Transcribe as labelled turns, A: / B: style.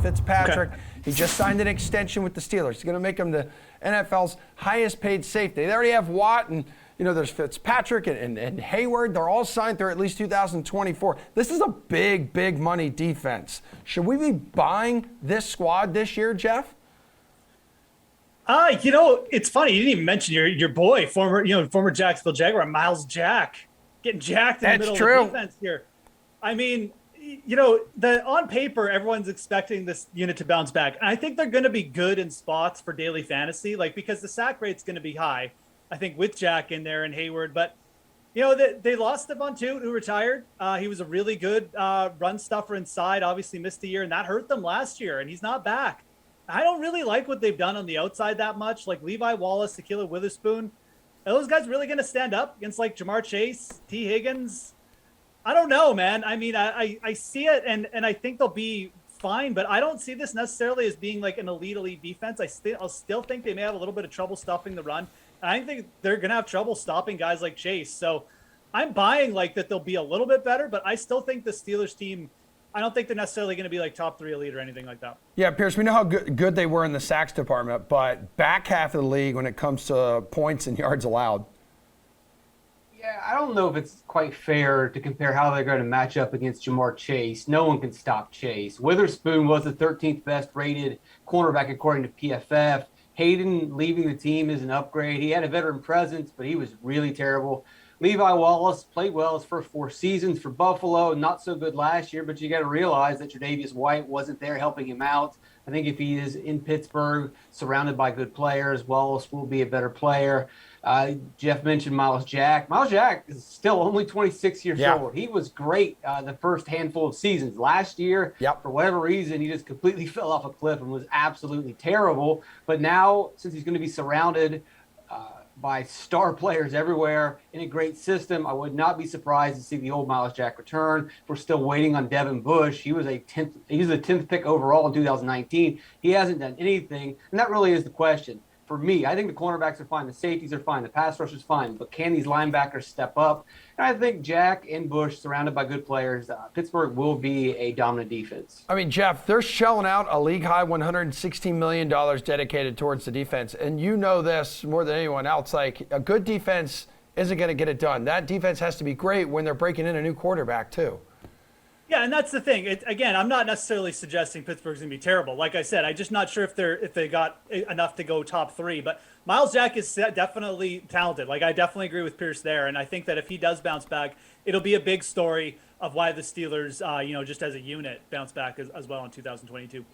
A: Fitzpatrick.
B: Okay.
A: He just signed an extension with the Steelers. He's going to make him the NFL's highest paid safety. They already have Watt and there's Fitzpatrick and Hayward. They're all signed through at least 2024. This is a big, big money defense. Should we be buying this squad this year, Geoff?
B: It's funny. You didn't even mention your boy, former Jacksonville Jaguar, Miles Jack, getting jacked in the middle of the defense here. I mean, on paper, everyone's expecting this unit to bounce back. And I think they're going to be good in spots for daily fantasy, because the sack rate's going to be high, I think, with Jack in there and Hayward. But, they lost Stephon Tuitt, who retired. He was a really good run stuffer inside, obviously missed a year, and that hurt them last year, and he's not back. I don't really like what they've done on the outside that much. Like Levi Wallace, Ahkello Witherspoon. Are those guys really going to stand up against Jamar Chase, T. Higgins? I don't know, man. I mean, I see it, and I think they'll be fine, but I don't see this necessarily as being an elite defense. I'll still think they may have a little bit of trouble stopping the run. And I think they're going to have trouble stopping guys like Chase. So I'm buying that they'll be a little bit better, but I still think the Steelers team, I don't think they're necessarily going to be top 3 elite or anything like that.
A: Yeah, Pearce, we know how good they were in the sacks department, but back half of the league when it comes to points and yards allowed.
C: Yeah, I don't know if it's quite fair to compare how they're going to match up against Jamar Chase. No one can stop Chase. Witherspoon was the 13th best rated cornerback according to PFF. Hayden leaving the team is an upgrade. He had a veteran presence, but he was really terrible. Levi Wallace played well his first 4 seasons for Buffalo. Not so good last year, but you got to realize that Tre'Davious White wasn't there helping him out. I think if he is in Pittsburgh, surrounded by good players, Wallace will be a better player. Geoff mentioned Miles Jack. Miles Jack is still only 26 years old. He was great the first handful of seasons. Last year, for whatever reason, he just completely fell off a cliff and was absolutely terrible. But now, since he's going to be surrounded by star players everywhere in a great system, I would not be surprised to see the old Miles Jack return. We're still waiting on Devin Bush. He was the 10th pick overall in 2019. He hasn't done anything, and that really is the question. For me, I think the cornerbacks are fine, the safeties are fine, the pass rush is fine, but can these linebackers step up? And I think Jack and Bush, surrounded by good players, Pittsburgh will be a dominant defense.
A: I mean, Geoff, they're shelling out a league-high $116 million dedicated towards the defense. And you know this more than anyone else. A good defense isn't going to get it done. That defense has to be great when they're breaking in a new quarterback, too.
B: Yeah, and that's the thing. Again, I'm not necessarily suggesting Pittsburgh's going to be terrible. Like I said, I'm just not sure if they got enough to go top 3. But Miles Jack is definitely talented. I definitely agree with Pearce there. And I think that if he does bounce back, it'll be a big story of why the Steelers, just as a unit, bounce back as well in 2022.